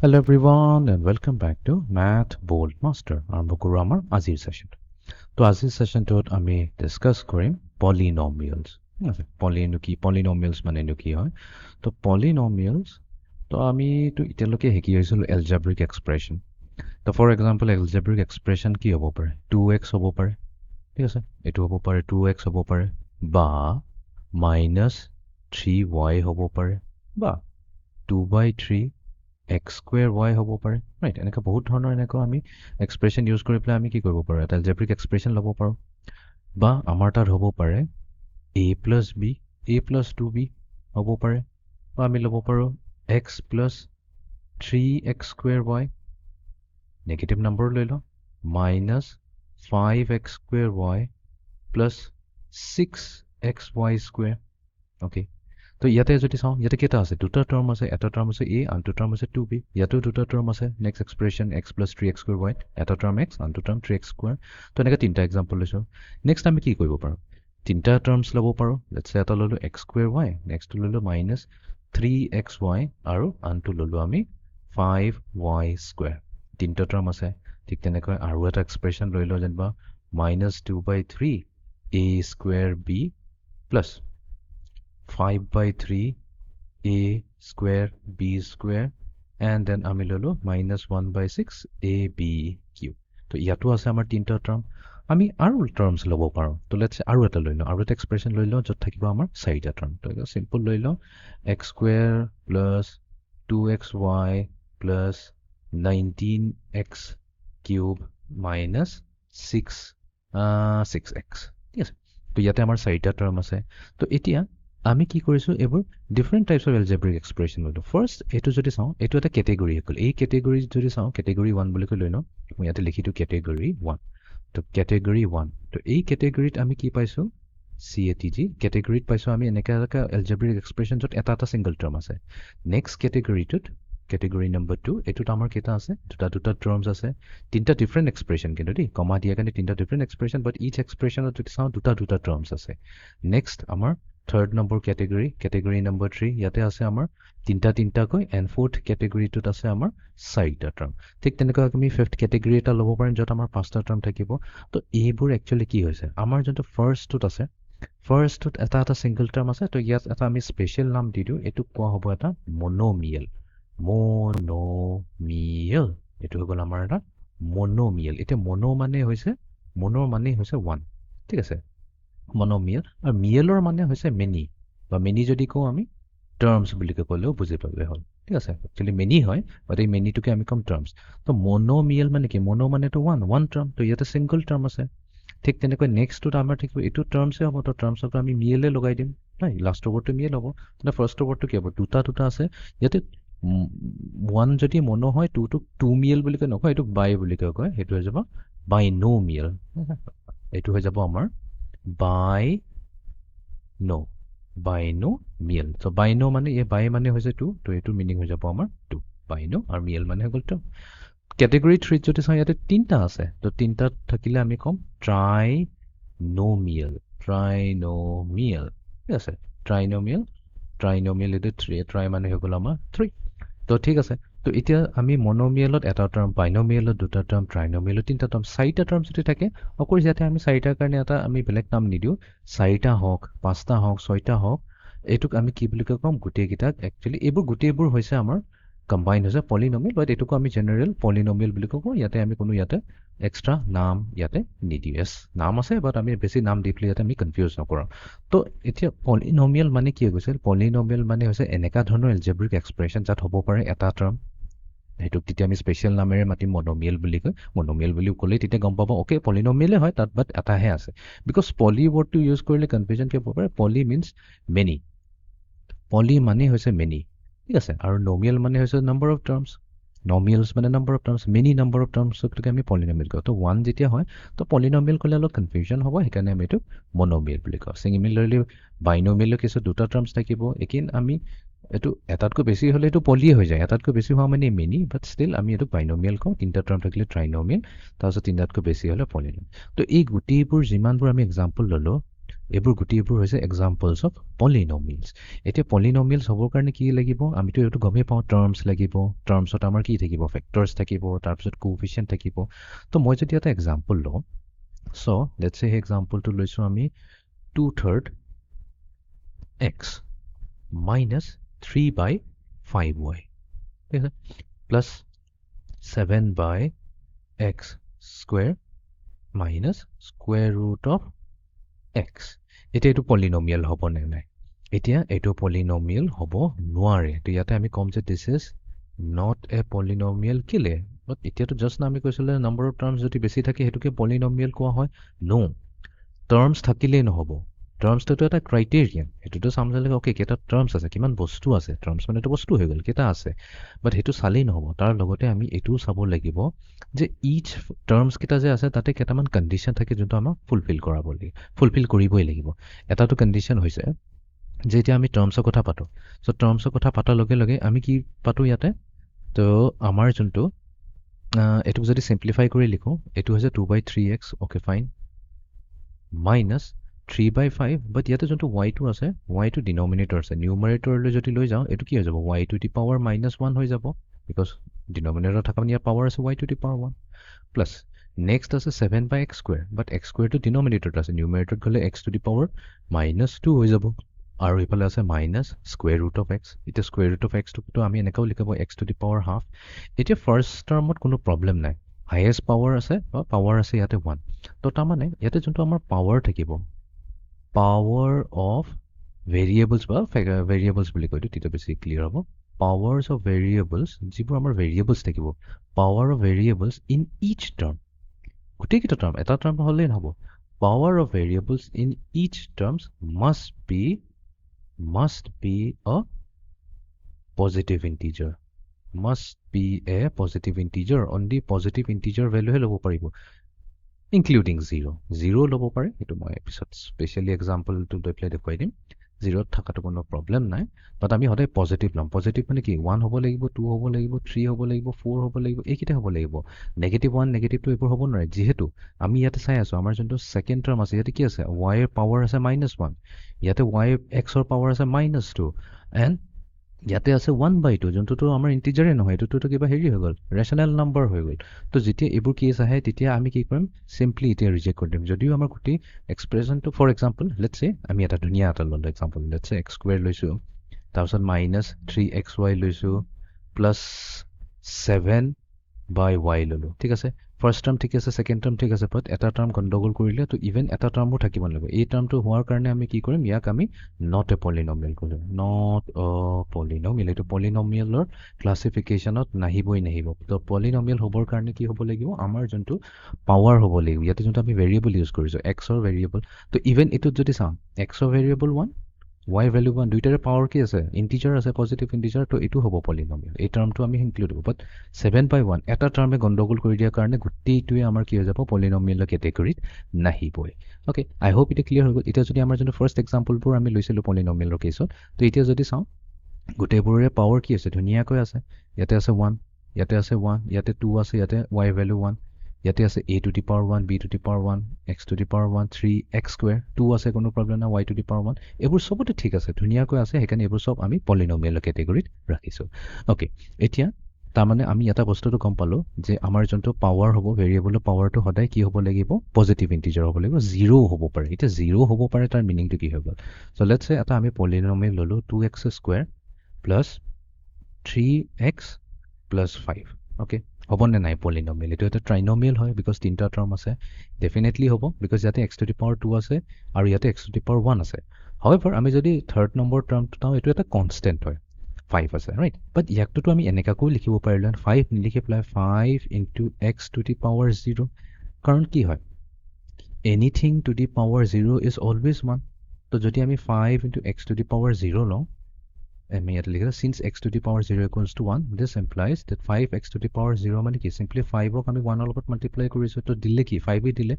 Hello everyone and welcome back to Math Bold Master. আৰম্ভ কৰোঁ আমাৰ আজিৰ সেশন। তো আজিৰ সেশনটোত আমি ডিসকাস কৰিম পলিনমিয়ালস। পলিনমিয়ালস মানে কি হয়? তো পলিনমিয়ালস তো আমি তো এতিয়ালৈকে শিকি আহিছিলোঁ এলজেব্ৰিক এক্সপ্ৰেছন। তো ফৰ এক্সাম্পল এলজেব্ৰিক এক্সপ্ৰেছন কি হ'ব পাৰে? 2x হ'ব পাৰে। ঠিক আছে? এইটো হ'ব পাৰে 2x হ'ব পাৰে বা -3y হ'ব পাৰে বা 2/3 x square y হ'ব পাৰে ৰাইট এনেকৈ বহুত ধৰণৰ এনেকৈ আমি এক্সপ্ৰেছন ইউজ কৰি পেলাই আমি কি কৰিব পাৰোঁ এটা এলজেব্ৰিক এক্সপ্ৰেছন ল'ব পাৰোঁ বা আমাৰ তাত হ'ব পাৰে a plus b a plus 2b হ'ব পাৰে বা আমি ল'ব পাৰোঁ x plus 3x square y negative number লৈ লওঁ minus 5x square y plus 6xy square okay তো ইয়াতে যদি চাওঁ ইয়াতে কেইটা আছে দুটা টাৰ্ম আছে এটা টাৰ্ম আছে a আনটো টাৰ্ম আছে 2b ইয়াতো দুটা টাৰ্ম আছে next expression x + 3x square y এটা টাৰ্ম x আনটো টাৰ্ম 3x স্কয়াৰ তো এনেকৈ তিনটা এক্সাম্পল লৈছো নেক্সট আমি কি কৰিব পাৰোঁ তিনটা টাৰ্মছ ল'ব পাৰোঁ লেটস সে এটা ললো x স্কয়াৰ y নেক্সট ললো -3xy আৰু আনটো ললো আমি 5y স্কয়াৰ তিনটা টাৰ্ম আছে ঠিক তেনেকৈ আৰু এটা এক্সপ্ৰেছন লৈ লওঁ যেনিবা -2/3 a square b plus 5/3 a square b square and then আমি ললো -1/6 ab cube তো ইয়াতো আছে আমাৰ তিনটা টাৰ্ম আমি আৰু টাৰ্মছ ল'ব পাৰোঁ তো লেটস আৰু এটা লৈ লওঁ আৰু এটা এক্সপ্ৰেছন লৈ লওঁ য'ত থাকিব আমাৰ চাৰিটা টাৰ্ম তো এটা সিম্পল লৈ লওঁ x square plus 2xy plus 19x cube minus 6x ঠিক আছে তো ইয়াতে আমাৰ চাৰিটা টাৰ্ম আছে তো এতিয়া আমি কি কৰিছোঁ এইবোৰ different types of algebraic expression ললোঁ ফাৰ্ষ্ট এইটো যদি চাওঁ এইটো এটা কেটেগৰী হ'ল এই কেটেগৰী যদি চাওঁ কেটেগৰী 1 বুলি কৈ লৈ লওঁ মই ইয়াতে লিখিটো কেটেগৰী 1 তো কেটেগৰী 1 তো এই কেটেগৰীত আমি কি পাইছোঁ CATG কেটেগৰীত পাইছোঁ আমি এনেকা এলজেব্ৰিক এক্সপ্ৰেছন য'ত এটা এটা সিঙ্গল টাৰ্ম আছে নেক্সট কেটেগৰীটোত কেটেগৰী নম্বৰ 2 এইটোত আমাৰ কেইটা আছে দুটা টাৰ্মছ আছে তিনটা ডিফাৰেণ্ট এক্সপ্ৰেছন কিন্তু দেই কমা দিয়া কাৰণে তিনটা ডিফাৰেণ্ট এক্সপ্ৰেছন বাট ইচ এক্সপ্ৰেছনত যদি চাওঁ দুটা টাৰ্মছ আছে নেক্সট আমাৰ থাৰ্ড নম্বৰ কেটেগৰী নম্বৰ 3 ইয়াতে আছে আমাৰ তিনটাকৈ এণ্ড ফৰ্থ কেটেগৰীটোত আছে আমাৰ চাৰিটা টাৰ্ম ঠিক তেনেকৈ আমি ফিফথ কেটেগৰী এটা ল'ব পাৰিম য'ত আমাৰ পাঁচটা টাৰ্ম থাকিব তো এইবোৰ একচুৱেলি কি হৈছে আমাৰ যোনটো ফাৰ্ষ্টটোত আছে ফাৰ্ষ্টটোত এটা সিঙ্গল টাৰ্ম আছে তো ইয়াত এটা আমি স্পেচিয়েল নাম দি দিওঁ এইটো কোৱা হ'ব এটা মনোমিয়েল এইটো হৈ গ'ল আমাৰ এটা মনোমিয়েল এতিয়া মনোৰ মানে হৈছে 1 ঠিক আছে মনোমিয়েল আৰু মিয়েলৰ মানে হৈছে মেনি বা মেনি যদি কওঁ আমি টাৰ্মছ বুলি ক'লেও বুজি পালে হ'ল ঠিক আছে একচুৱেলি মেনি হয় বাট এই মেনিটোকে আমি কম টাৰ্মছ তো মনোমিয়েল মানে কি মনো মানেতো ওৱান টাৰ্ম তো ইয়াতে সিঙ্গল টাৰ্ম আছে ঠিক তেনেকৈ নেক্সটটোত আমাৰ থাকিব এইটো টাৰ্মছে হ'ব তো টাৰ্মছক আমি মিয়েলে লগাই দিম নাই লাষ্টৰ ৱৰ্ডটো মিয়েল হ'ব তেনে ফাৰ্ষ্টৰ ৱৰ্ডটো কি হ'ব দুটা আছে ইয়াতে 1 যদি মনো হয় 2টোক 2 মিয়েল বুলি কয় নকয় এইটো বাই বুলি কয় সেইটো হৈ যাব বাইনোমিয়েল এইটো হৈ যাব আমাৰ বাইনোমিয়েল so বাইনো মানে এই বাই মানে হৈছে 2 তো এইটো মিনিং হৈ যাব আমাৰ 2 বাইনো আৰু মিয়েল মানে হৈ গ'ল 2 কেটেগৰী 3 যদি চাওঁ ইয়াতে তিনটা আছে তো তিনটাত থাকিলে আমি কম ট্ৰাইনোমিয়েল ঠিক আছে ট্ৰাইনোমিয়েল এইটো 3 ট্ৰাই মানে হৈ গ'ল আমাৰ 3 তো ঠিক আছে তো এতিয়া আমি মনোমিয়েলত এটা টাৰ্ম বাইনোমিয়েলত দুটা টাৰ্ম ট্ৰাইনোমিয়েলত তিনটা টাৰ্ম চাৰিটা টাৰ্ম যদি থাকে অকল যাতে আমি চাৰিটাৰ কাৰণে এটা আমি বেলেগ নাম নিদিওঁ চাৰিটা হওক পাঁচটা হওক ছয়টা হওক এইটোক আমি কি বুলি ক'ম গোটেইকেইটাক একচুৱেলি এইবোৰ গোটেইবোৰ হৈছে আমাৰ কম্বাইন হৈছে পলিনমিয়েল বাট এইটোকো আমি জেনেৰেল পলিনমিয়েল বুলি কওঁ ইয়াতে আমি কোনো ইয়াতে এক্সট্ৰা নাম ইয়াতে নিদিওঁ নাম আছে বাট আমি বেছি নাম দি পেলাই ইয়াতে আমি কনফিউজ নকৰোঁ তো এতিয়া পলিনমিয়েল মানে কি হৈ গৈছে পলিনমিয়েল মানে হৈছে এনেকুৱা ধৰণৰ এলজেব্ৰিক এক্সপ্ৰেছন যাত হ'ব পাৰে এটা টাৰ্ম সেইটোক তেতিয়া আমি স্পেচিয়েল নামেৰে মাতিম মনোমিয়েল বুলি কয় মনোমিয়েল বুলি ক'লেই তেতিয়া গম পাব অ'কে পলিনমিয়েলে হয় তাত বাট এটাহে আছে বিকজ পলি ৱৰ্ডটো ইউজ কৰিলে কনফিউজন কি হ'ব পাৰে পলি মিনছ মেনি পলি মানে হৈছে মেনি ঠিক আছে আৰু নমিয়েল মানে হৈছে নাম্বাৰ অফ টাৰ্মছ নমিয়েলছ মানে number of terms many number of টাৰ্মছকে আমি পলিনমিয়েল কওঁ তো 1 যেতিয়া হয় তো পলিনমিয়েল ক'লে অলপ কনফিউজন হ'ব সেইকাৰণে আমি এইটো মনোমিয়েল বুলি কওঁ চিমিলাৰলি বাইনোমিয়েলৰ কেছত দুটা টাৰ্মছ থাকিব একেইন আমি এইটো এটাতকৈ বেছি হ'লে এইটো পলিয়ে হৈ যায় এটাতকৈ বেছি হোৱা মানে মেনি বাট ষ্টিল আমি এইটো বাইনোমিয়েল কওঁ তিনিটা টাৰ্ম থাকিলে ট্ৰাইনোমিয়েল তাৰপিছত তিনিটাতকৈ বেছি হ'লে পলিনমিয়েল তো এই গোটেইবোৰ যিমানবোৰ আমি এক্সাম্পল ল'লোঁ এইবোৰ গোটেইবোৰ হৈছে এক্সাম্পলছ অফ পলিনমিয়েলছ এতিয়া পলিনমিয়েলছ হ'বৰ কাৰণে কি লাগিব আমিতো এইটো গমেই পাওঁ টাৰ্মছ লাগিব টাৰ্মছত আমাৰ কি থাকিব ফেক্টৰ্ছ থাকিব তাৰপিছত কোএফিচিয়েণ্ট থাকিব তো মই যদি এটা এক্সাম্পল লওঁ চ' লেটছ সেই এক্সাম্পলটো লৈছোঁ আমি 2/3 x minus 3 by 5y ঠিক আছে plus 7 by x square minus square root of x এতিয়া এইটো পলিনমিয়েল হ'ব নে নাই এতিয়া এইটো পলিনমিয়েল হ'ব নোৱাৰে তো ইয়াতে আমি ক'ম যে this is not a polynomial কেলে বাট এতিয়াতো জাষ্ট না আমি কৈছিলোঁ নাম্বাৰ অফ টাৰ্মছ যদি বেছি থাকে সেইটোকে পলিনমিয়েল কোৱা হয় নো টাৰ্মছ থাকিলেই নহ'ব টাৰ্মছটোতো এটা ক্ৰাইটেৰিয়ান সেইটোতো চাম চালে অ'কে কেইটা টাৰ্মছ আছে কিমান বস্তু আছে টাৰ্মছ মানে এইটো বস্তু হৈ গ'ল কেইটা আছে বাট সেইটো চালেই নহ'ব তাৰ লগতে আমি এইটোও চাব লাগিব যে ইচ টাৰ্মছকেইটা যে আছে তাতে কেইটামান কণ্ডিশ্যন থাকে যোনটো আমাক ফুলফিল কৰিবই লাগিব এটাটো কণ্ডিশ্যন হৈছে যে এতিয়া আমি টাৰ্মছৰ কথা পাতোঁ চ' টাৰ্মছৰ কথা পতাৰ লগে লগে আমি কি পাতোঁ ইয়াতে তো আমাৰ যোনটো এইটোক যদি চিম্প্লিফাই কৰি লিখোঁ এইটো হৈছে 2/3x অ'কে ফাইন মাইনাছ 3/5 বাট ইয়াতে যোনটো ৱাইটো আছে ৱাইটো ডিনমিনেটৰ আছে নিউমাৰেটৰলৈ যদি লৈ যাওঁ এইটো কি হৈ যাব y টু দি পাৱাৰ -1 হৈ যাব বিকজ ডিনমিনেটৰ থকা মানে ইয়াৰ পাৱাৰ আছে y to the power 1 plus next আছে 7/x স্কুৱেৰ বাট x স্কুৱেৰটো ডিনমিনেটৰত আছে নিউমাৰেটৰত গ'লে x টু দি পাৱাৰ -2 হৈ যাব আৰু এইফালে আছে minus square root of x এতিয়া স্কুৱেৰ ৰুট অফ এক্সটোতো আমি এনেকৈও লিখিব x to the power half এতিয়া ফাৰ্ষ্ট টাৰ্মত কোনো প্ৰব্লেম নাই হায়েষ্ট পাৱাৰ আছে বা পাৱাৰ আছে ইয়াতে 1 তো তাৰমানে ইয়াতে যোনটো আমাৰ পাৱাৰ থাকিব পাৱাৰ অফ ভেৰিয়েবলছ বা ভেৰিয়েবলছ বুলি কৈতো তেতিয়া বেছি ক্লিয়াৰ হ'ব পাৱাৰ্ছ অফ ভেৰিয়েবলছ যিবোৰ আমাৰ ভেৰিয়েবলছ থাকিব power of variables in each term গোটেইকেইটা টাৰ্ম এটা টাৰ্ম হ'লেই নহ'ব power of variables in each terms must be a positive integer only positive integer ভেলুহে ল'ব পাৰিব ইনক্লুডিং 0 ল'ব পাৰে সেইটো মই পিছত স্পেচিয়েলি এক্সাম্পলটো লৈ পেলাই দেখুৱাই দিম 0ত থকাটো কোনো প্ৰব্লেম নাই বাট আমি সদায় পজিটিভ ল'ম পজিটিভ মানে কি 1 হ'ব লাগিব 2 হ'ব লাগিব 3 হ'ব লাগিব 4 হ'ব লাগিব এইকেইটা হ'ব লাগিব নেগেটিভ 1 নেগেটিভ 2 এইবোৰ হ'ব নোৱাৰে যিহেতু আমি ইয়াতে চাই আছোঁ আমাৰ যোনটো ছেকেণ্ড টাৰ্ম আছে ইয়াতে কি আছে ৱাইৰ পাৱাৰ আছে -1 ইয়াতে ৱাই এক্সৰ পাৱাৰ আছে -2 এণ্ড ইয়াতে আছে 1/2 যোনটোতো আমাৰ ইণ্টিজাৰে নহয় এইটোতো কিবা হেৰি হৈ গ'ল ৰেচনেল নাম্বাৰ হৈ গ'ল তো যেতিয়া এইবোৰ কেছ আহে তেতিয়া আমি কি কৰিম চিম্পলি এতিয়া ৰিজেক্ট কৰি দিম যদিও আমাৰ গোটেই এক্সপ্ৰেছনটো ফৰ এক্সাম্পল লেটছে আমি এটা ধুনীয়া এটা ল'লোঁ এক্সাম্পল লেটছে x স্কুৱেৰ লৈছোঁ তাৰপিছত -3xy লৈছোঁ প্লাছ 7/y ল'লোঁ ঠিক আছে ফাৰ্ষ্ট টাৰ্ম ঠিক আছে ছেকেণ্ড টাৰ্ম ঠিক আছে বাট এটা টাৰ্ম গণ্ডগোল কৰিলে তো ইভেন এটা টাৰ্মো থাকিব নালাগে এই টাৰ্মটো হোৱাৰ কাৰণে আমি কি কৰিম ইয়াক আমি নট এ পলিনমিয়েল কৰিম নট অ পলিনমিয়েল এইটো পলিনমিয়েলৰ ক্লাছিফিকেশ্যনত নাহিব তো পলিনমিয়েল হ'বৰ কাৰণে কি হ'ব লাগিব আমাৰ যোনটো পাৱাৰ হ'ব লাগিব ইয়াতে যোনটো আমি ভেৰিয়েবল ইউজ কৰিছোঁ এক্সৰ ভেৰিয়েবল তো ইভেন এইটোত যদি চাওঁ এক্সৰ ভেৰিয়েবল 1 y ভেলু 1 দুইটাৰে পাৱাৰ কি আছে ইণ্টিজাৰ আছে পজিটিভ ইণ্টিজাৰ তো এইটো হ'ব পলিনমিয়েল এই টাৰ্মটো আমি ইনক্লুড হ'ব বাট 7/1 এটা টাৰ্মে গণ্ডগোল কৰি দিয়াৰ কাৰণে গোটেইটোৱে আমাৰ কি হৈ যাব পলিনমিয়েলৰ কেটেগৰীত নাহিবই অ'কে আই হোপ এতিয়া ক্লিয়াৰ হৈ গ'ল এতিয়া যদি আমাৰ যোনটো ফাৰ্ষ্ট এক্সাম্পলবোৰ আমি লৈছিলোঁ পলিনমিয়েলৰ কেছত তো এতিয়া যদি চাওঁ গোটেইবোৰৰে পাৱাৰ কি আছে ধুনীয়াকৈ আছে ইয়াতে আছে 1 ইয়াতে আছে 1 ইয়াতে 2 আছে ইয়াতে y ভেলু 1 ইয়াতে আছে a to the power 1 b to the power 1 x to the power 1 3x square 2 আছে কোনো প্ৰব্লেম নাই y টু দি পাৱাৰ 1 এইবোৰ চবতে ঠিক আছে ধুনীয়াকৈ আছে সেইকাৰণে এইবোৰ চব আমি পলিনমিয়েলৰ কেটেগৰীত ৰাখিছোঁ অ'কে এতিয়া তাৰমানে আমি এটা বস্তুটো গম পালোঁ যে আমাৰ যোনটো পাৱাৰ হ'ব ভেৰিয়েবলৰ পাৱাৰটো সদায় কি হ'ব লাগিব পজিটিভ ইণ্টিজাৰ হ'ব লাগিব 0 হ'ব পাৰে এতিয়া 0 হ'ব পাৰে তাৰ মিনিংটো কি হৈ গ'ল চ' লেটছে এটা আমি পলিনমিয়েল ল'লোঁ 2x square plus 3x plus 5 okay হ'বনে নাই পলিনমিয়েল এইটো এটা ট্ৰাইনমিয়েল হয় বিকজ তিনিটা টাৰ্ম আছে ডেফিনেটলি হ'ব বিকজ ইয়াতে x টু দি পাৱাৰ 2 আছে আৰু ইয়াতে x টু দি পাৱাৰ 1 আছে হাউএভাৰ আমি যদি থাৰ্ড নম্বৰ টাৰ্মটো চাওঁ এইটো এটা কনষ্টেণ্ট হয় 5 আছে ৰাইট বাট ইয়াকটোতো আমি এনেকুৱাকৈ লিখিব পাৰিলোঁ 5 নিলিখি পেলাই 5 into x to the power 0 কাৰণ কি হয় anything to the power 0 is always 1 তো যদি আমি 5 into x to the power 0 লওঁ আমি ইয়াতে লিখিলোঁ since x to the power 0 equals to 1 this implies that 5x to the power 0 মানে কি simply 5ক আমি 1ৰ লগত মাল্টিপ্লাই কৰিছোঁ তো দিলে কি 5 দিলে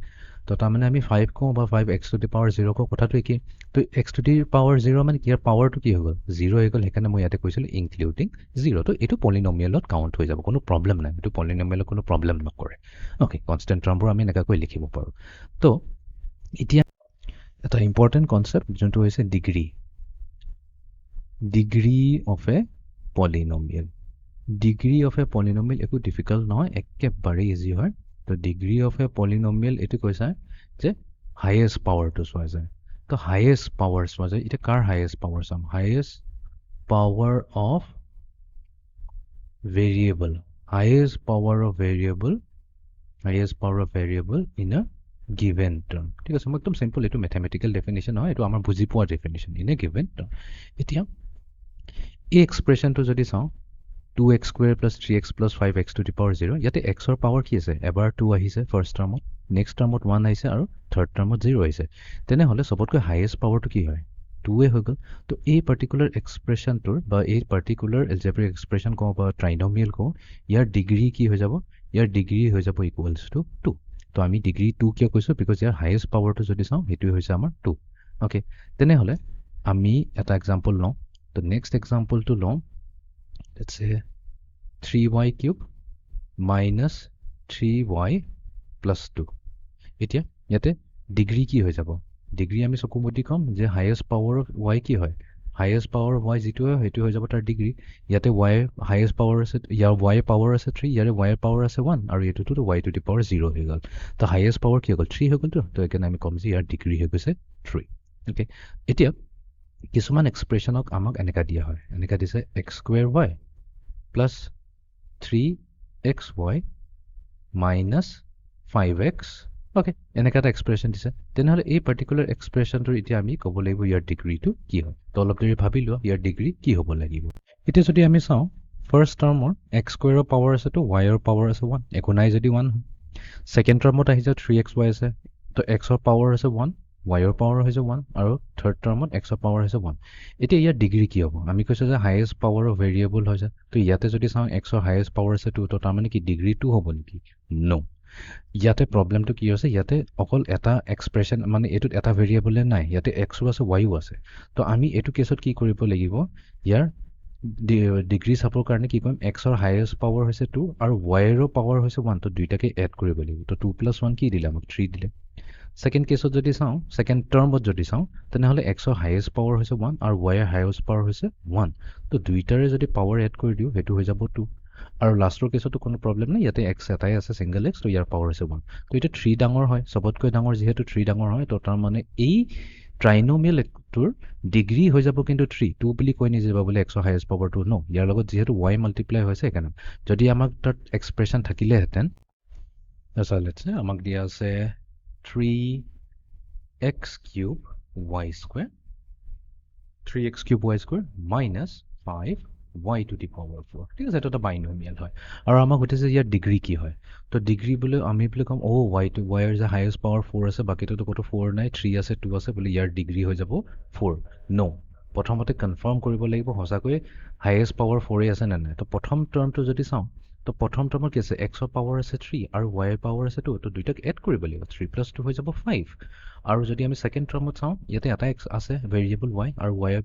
তো তাৰমানে আমি 5 কওঁ বা 5x to the power 0 কওঁ কথাটো একেই তো x to the power 0 মানে কি ইয়াৰ পাৱাৰটো কি হৈ গ'ল 0 হৈ গ'ল সেইকাৰণে মই ইয়াতে কৈছিলোঁ ইনক্লুডিং 0 তো এইটো পলিনমিয়েলত কাউণ্ট হৈ যাব কোনো প্ৰব্লেম নাই এইটো পলিনমিয়েলত কোনো প্ৰব্লেম নকৰে অ'কে কনষ্টেণ্ট টাৰ্মবোৰ আমি এনেকুৱাকৈ লিখিব পাৰোঁ তো এতিয়া এটা ইম্পৰ্টেণ্ট কনচেপ্ট যোনটো হৈছে degree of a polynomial degree of a polynomial একো ডিফিকাল্ট নহয় একেবাৰে ইজি হয় তো ডিগ্ৰী অফ এ পলিনমিয়েল এইটো কৈছা যে হাইয়েষ্ট পাৱাৰটো চোৱা যায় তো হাইয়েষ্ট পাৱাৰ চোৱা যায় এতিয়া কাৰ হাইয়েষ্ট পাৱাৰ চাম highest power of variable highest power of variable in a given term ঠিক আছে মই একদম সিম্পল এইটো ম্যাথমেটিক্যাল ডেফিনিশন হয় এইটো আমাৰ বুজি পোৱা definition in a given term এতিয়া এই এক্সপ্ৰেছনটো যদি চাওঁ 2x square plus 3x plus 5x to the power 0 ইয়াতে x ৰ পাৱাৰ কি আছে এবাৰ 2 আহিছে ফাৰ্স্ট টাৰ্মত নেক্সট টাৰ্মত 1 আহিছে আৰু থাৰ্ড টাৰ্মত 0 আহিছে তেনেহলে সবতকৈ হাইয়েষ্ট পাৱাৰটো কি হয় 2 হৈ গ'ল তো এই পাৰ্টিকুলাৰ এক্সপ্ৰেছনটোৰ বা এই পাৰ্টিকুলাৰ এলজেব্ৰিক এক্সপ্ৰেছন কওঁ বা ট্ৰাইনমিয়েল কওঁ ইয়াৰ ডিগ্ৰী কি হৈ যাব ইয়াৰ ডিগ্ৰী হৈ যাব ইকুৱেলছ টু 2 তো আমি ডিগ্ৰী 2 কিয় কৈছো বিকজ ইয়াৰ হাইয়েষ্ট পাৱাৰটো যদি চাওঁ হেতুই হৈছে আমাৰ 2 ওকে তেনেহলে আমি এটা এক্সাম্পল লওঁ তো নেক্সট এক্সাম্পলটো লওঁ let's say 3y cube minus 3y plus 2 এতিয়া ইয়াতে ডিগ্ৰী কি হৈ যাব ডিগ্ৰী আমি চকুমুদি কম যে হাইয়েষ্ট পাৱাৰ অফ y কি হয় হাইয়েষ্ট পাৱাৰ অফ y যিটো হয় সেইটো হৈ যাব তাৰ ডিগ্ৰী ইয়াতে y হাইয়েষ্ট পাৱাৰ আছে ইয়াৰ y পাৱাৰ আছে 3 ইয়াৰে y পাৱাৰ আছে 1 আৰু এটোটো y টু দি পাৱাৰ 0 হৈ গ'ল তো হাইয়েষ্ট পাৱাৰ কি হৈ গ'ল 3 হৈ গ'ল তো এখানে আমি কম যে ইয়াৰ ডিগ্ৰী হৈ গৈছে 3 ওকে এতিয়া কিছুমান এক্সপ্ৰেছনক আমাক এনেকা দিয়া হয় এনেকা দিছে x square y plus 3xy minus 5x okay এনেকা এটা এক্সপ্ৰেছন দিছে তেনেহলে এই পাৰ্টিকুলাৰ এক্সপ্ৰেছনটোৰ এতিয়া আমি ক'ব লাগিব ইয়াৰ ডিগ্ৰীটো কি হয় তো অলপ দেৰি ভাবি লোৱা ইয়াৰ ডিগ্ৰী কি হ'ব লাগিব এতিয়া যদি আমি চাওঁ ফাৰ্ষ্ট টাৰ্মৰ x স্কোৱাৰৰ পাৱাৰ আছে তো y ৰ পাৱাৰ আছে 1 একো নাই যদি 1 সেকেন্ড টাৰ্মত আহি যায় 3xy আছে তো x ৰ পাৱাৰ আছে 1 y ৰ পাৱাৰ হৈছে 1 আৰু থাৰ্ড টাৰ্মত x ৰ পাৱাৰ হৈছে 1 এতিয়া ইয়াৰ ডিগ্ৰী কি হ'ব আমি কৈছো যে হাইয়েষ্ট পাৱাৰ অফ ভেৰিয়েবল হৈছে তো ইয়াতে যদি চাওঁ x ৰ হাইয়েষ্ট পাৱাৰ আছে 2 তো তাৰ মানে কি ডিগ্ৰী 2 হ'ব নেকি নো ইয়াতে প্ৰবলেমটো কি হৈছে ইয়াতে অকল এটা এক্সপ্ৰেছন মানে এটোত এটা ভেৰিয়েবল নাই ইয়াতে x ও আছে y ও আছে তো আমি এটো কেছত কি কৰিব লাগিব ইয়াৰ ডিগ্ৰী চাবৰ কাৰণে কি কৰিম x ৰ হাইয়েষ্ট পাৱাৰ হৈছে 2 আৰু y ৰ পাৱাৰ হৈছে 1 তো দুইটাকে এড কৰিব লাগিব তো 2 + 1 কি দিলে আমাক 3 দিলে সেকেন্ড কেছত যদি চাওঁ সেকেন্ড টাৰ্মত যদি চাওঁ তেনেহলে x ৰ হাইয়েষ্ট পাৱাৰ হৈছে 1 আৰু y ৰ হাইয়েষ্ট পাৱাৰ হৈছে 1 তো দুইটাৰে যদি পাৱাৰ এড কৰি দিও হেতু হৈ যাব 2 আৰু লাষ্টৰ কেছতো কোনো প্ৰবলেম নাই ইয়াতে x এটাই আছে সিঙ্গেল x তো ইয়াৰ পাৱাৰ হৈছে 1 তো এটা 3 ডাঙৰ হয় সবতকৈ ডাঙৰ যেহেতু 3 ডাঙৰ হয় তো তাৰ মানে এই ট্ৰাইনমিয়েল টোৰ ডিগ্ৰী হৈ যাব কিন্তু 3 2 বুলি কৈ নিজিবা বলে x ৰ হাইয়েষ্ট পাৱাৰ 2 নো ইয়াৰ লগত যেহেতু y মাল্টিপ্লাই হৈছে কেন যদি আমাক তাত এক্সপ্ৰেছন থাকিলে হেতেন আচ্ছা লেটস সে আমাক দিয়া আছে 3x cube y square 3x cube y square minus 5y to the power 4 ঠিক আছে এটা এটা বাইনোমিয়াল হয় আৰু আমাক হতেছে ইয়াৰ ডিগ্ৰী কি হয় তো ডিগ্ৰী বলে আমি বলে কম ও y to y এৰ যে হাইয়েষ্ট পাৱাৰ 4 আছে বাকিটো তো কত 4 নাই 3 আছে 2 আছে বলে ইয়াৰ ডিগ্ৰী হৈ যাব 4 নো প্ৰথমতে কনফাৰ্ম কৰিব লাগিব হসাকৈ হাইয়েষ্ট পাৱাৰ 4 আছে না নাই তো প্ৰথম টাৰ্মটো যদি চাওঁ তো প্ৰথম টাৰ্মৰ কি আছে x ৰ পাৱাৰ আছে 3 আৰু y ৰ পাৱাৰ আছে 2 তো দুইটাক এড কৰিব লাগিব 3 + 2 হৈ যাব 5 আৰু যদি আমি সেকেন্ড টাৰ্মত চাওঁ ইয়াতে এটা x আছে ভেৰিয়েবল y আৰু y ৰ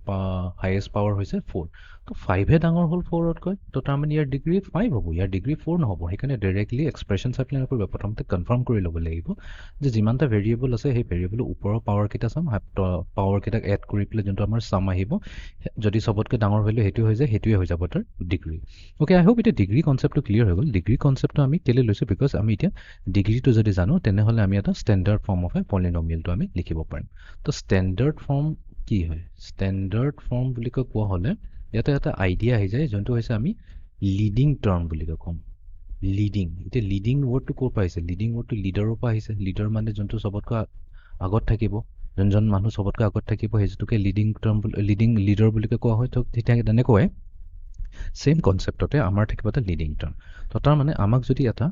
হাইয়েষ্ট পাৱাৰ হৈছে 4 তো 5 হে ডাঙৰ হ'ল 4 তকৈ তো তাৰ মানে ইয়াৰ ডিগ্ৰী 5 হ'ব ইয়াৰ ডিগ্ৰী 4 নহব সেইকাৰণে ডাইৰেক্টলি এক্সপ্ৰেছন এপ্লাই নকৰিব প্ৰথমতে কনফাৰ্ম কৰি ল'ব লাগিব যে যিমানটা ভেৰিয়েবল আছে সেই ভেৰিয়েবলৰ ওপৰৰ পাৱাৰ কেইটা চাম পাৱাৰ কেইটাক এড কৰি পেলাই যোনটো আমাৰ সাম আহিব যদি সবতকৈ ডাঙৰ ভ্যালু হেতু হৈ যায় হেতুৱে হৈ যাব তাৰ ডিগ্ৰী ওকে আই হোপ এটা ডিগ্ৰী কনসেপ্টটো ক্লিয়াৰ হৈ গ'ল ডিগ্ৰী কনসেপ্টটো আমি কেলে লৈছো বিকজ আমি এতিয়া ডিগ্ৰীটো যদি জানো তেনেহলে আমি এটা ষ্টেণ্ডাৰ্ড ফৰ্ম অফ এ পলিনমিয়েলটো আমি লিখিব পাৰিম তো ষ্টেণ্ডাৰ্ড ফৰ্ম কি হয় ষ্টেণ্ডাৰ্ড ফৰ্ম বুলি কোৱা হলে ইয়াতে এটা আইডিয়া আহি যায় যোনটো হৈছে আমি লিডিং টাৰ্ম বুলি কম লিডিং এটা লিডিং ওয়াৰ্ডটো কোৰ পাইছে লিডিং ওয়াৰ্ডটো লিডাৰৰ পৰা আহিছে লিডাৰ মানে যোনটো সবতকৈ আগত থাকিব যোনজন মানুহ সবতকৈ আগত থাকিব হেতুকে লিডিং টাৰ্ম লিডিং লিডাৰ বুলি কোৱা হয় তো ঠিক তেনেকৈ সেম কনসেপ্টতে আমাৰ থাকিব এটা লিডিং টাৰ্ম তো তাৰ মানে আমাক যদি এটা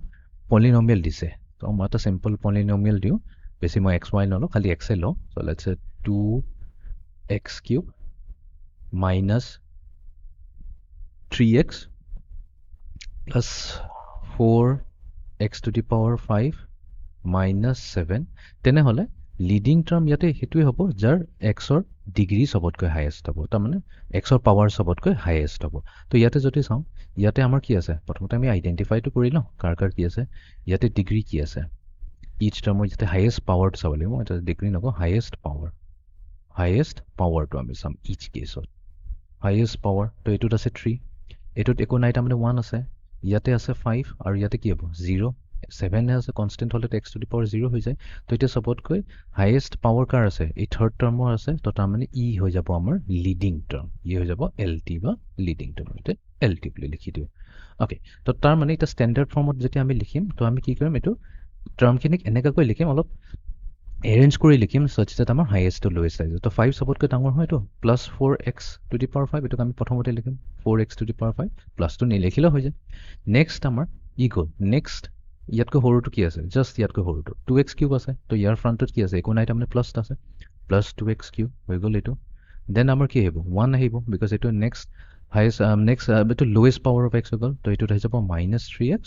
পলিনমিয়েল দিছে তো মই এটা সিম্পল পলিনমিয়েল দিও বেছি মই xy নলওঁ খালি x এ লওঁ so let's say 2x³ minus 3x plus 4x to the power 5 minus 7 তেনেহলে লিডিং টাৰ্ম ইয়াতে হেতুই হ'ব যাৰ x ৰ ডিগ্ৰী সবতকৈ হাইয়েষ্ট হ'ব তাৰ মানে x ৰ পাৱাৰ সবতকৈ হাইয়েষ্ট হ'ব তো ইয়াতে যদি চাওঁ ইয়াতে আমাৰ কি আছে প্ৰথমতে আমি আইডেন্টিফাইটো কৰি লওঁ কাৰ কাৰ কি আছে ইয়াতে ডিগ্ৰী কি আছে ইচ টাৰ্মৰ যেতিয়া হায়েষ্ট পাৱাৰটো চাব লাগিব, মই এটা ডিগ্ৰী নকওঁ, হায়েষ্ট পাৱাৰটো আমি চাম ইচ কেছত। হায়েষ্ট পাৱাৰ, তো এইটোত আছে 3, এইটোত একো নাই, তাৰমানে 1 আছে, ইয়াতে আছে 5, আৰু ইয়াতে কি হ'ব 0, 7হে আছে, কনষ্টেণ্ট হ'লে x টু দি পাৱাৰ 0 হৈ যায়। তো এতিয়া চবতকৈ হায়েষ্ট পাৱাৰ কাৰ আছে, এই থাৰ্ড টাৰ্মৰ আছে, তো তাৰমানে ই হৈ যাব আমাৰ লিডিং টাৰ্ম, ই হৈ যাব LT বা লিডিং টাৰ্ম, এতিয়া LT বুলি লিখি দিওঁ। অ'কে, তো তাৰমানে এতিয়া ষ্টেণ্ডাৰ্ড ফৰ্মত যেতিয়া আমি লিখিম, তো আমি কি কৰিম, এইটো টাৰ্মখিনিক এনেকুৱাকৈ লিখিম, অলপ এৰেঞ্জ কৰি লিখিম such that আমাৰ হায়েষ্ট টু লোৱেষ্ট আহিব। তো 5 চবতকৈ ডাঙৰ হয় এইটো, plus 4x to the power 5, এইটোক আমি প্ৰথমতে লিখিম 4x টু দি পাৱাৰ 5, প্লাছটো নিলিখিলেও হৈ যায়। নেক্সট আমাৰ ই গ'ল, নেক্সট ইয়াতকৈ সৰুটো কি আছে, জাষ্ট ইয়াতকৈ সৰুটো 2x কিউব আছে, তো ইয়াৰ ফ্ৰণ্টত কি আছে, একো নাই, তাৰমানে প্লাছ আছে, প্লাছ 2x কিউব হৈ গ'ল এইটো। দেন আমাৰ কি আহিব, 1 আহিব, বিকজ এইটো নেক্সট এইটো লোৱেষ্ট পাৱাৰ অফ x হৈ গ'ল, তো এইটোত আহি যাব -3x,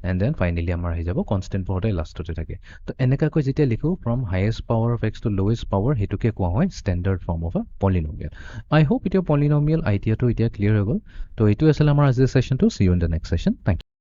এণ্ড দেন ফাইনেলি আমাৰ আহি যাব কনষ্টেণ্ট পাৱাৰতে লাষ্টতে থাকে। তো এনেকুৱাকৈ যেতিয়া লিখোঁ from highest power of x to lowest power, সেইটোকে কোৱা হয় standard form of a polynomial. I hope এতিয়া পলিনমিয়েল আইডিয়াটো এতিয়া ক্লিয়াৰ হৈ গ'ল। তো এইটো আছিলে আমাৰ আজিৰ ছেশ্যনটো। See you in the next session. Thank U.